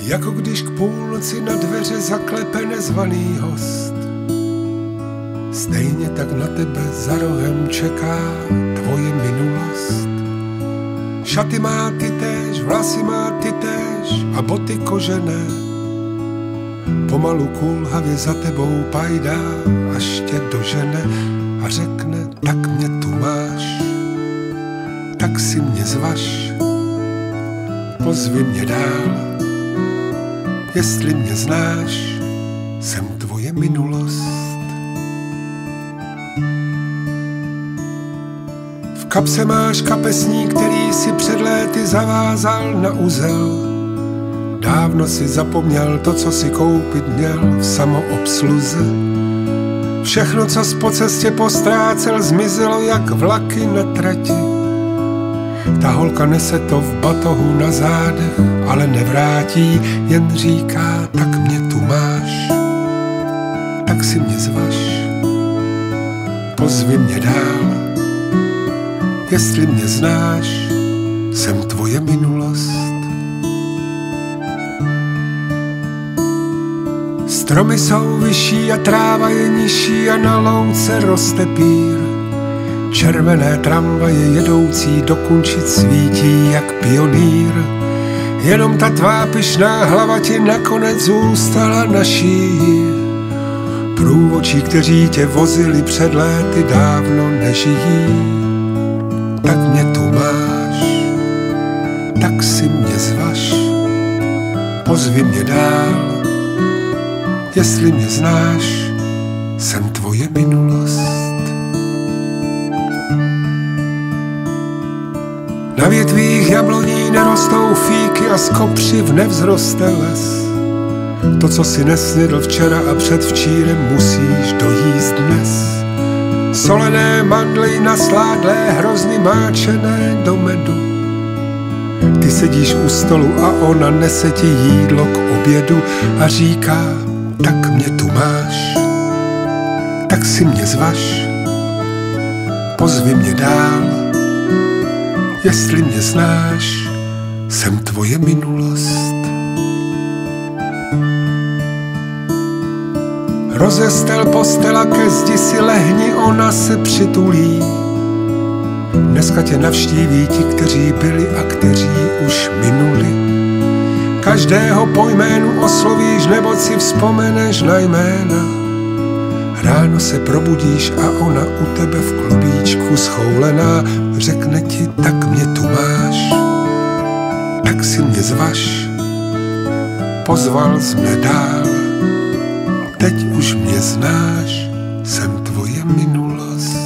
Jako když k půlnoci na dveře zaklepe nezvaný host. Stejně tak na tebe za rohem čeká tvoje minulost. Šaty má ty též, vlasy má ty též a boty kožené. Pomalu kulhavě za tebou pajdá, až tě dožene a řekne, tak mě tu máš, tak si mě zvaž, pozvi mě dál, jestli mě znáš, jsem tvoje minulost. V kapse máš kapesník, který si před léty zavázal na uzel. Dávno si zapomněl to, co si koupit měl v samoobsluze. Všechno, co jsi po cestě postrácel, zmizelo jak vlaky na trati. Ta holka nese to v batohu na zádech, ale nevrátí, jen říká, tak mě tu máš, tak si mě zvaž, pozvi mě dál, jestli mě znáš, jsem tvoje minulost. Stromy jsou vyšší a tráva je nižší a na louce roste pír. Červené tramvaje jedoucí do Kunčic svítí jak pionýr. Jenom ta tvá pyšná hlava ti nakonec zůstala naší. Průvodčí, kteří tě vozili před léty, dávno nežijí. Tak mě tu máš, tak si mě zvaž, pozvi mě dál, jestli mě znáš, jsem tvoje minulost. Na větvích jabloní nerostou fíky a z kopřiv nevzroste les. To, co si nesnědl včera a předvčírem, musíš dojíst dnes. Solené mandly nasládlé, hrozny máčené do medu. Ty sedíš u stolu a ona nese ti jídlo k obědu a říká, tak mě tu máš, tak si mě zvaž, pozvi mě dál, jestli mě znáš, jsem tvoje minulost. Rozestel postela, ke zdi si lehni, ona se přitulí. Dneska tě navštíví ti, kteří byli a kteří už minuli. Každého po jménu oslovíš, nebo si vzpomeneš na jména. Ráno se probudíš a ona u tebe v klubíčku schoulená řekne ti, tak mě tu máš, tak si mě zvaž, pozval jsi mě dál, teď už mě znáš, jsem tvoje minulost.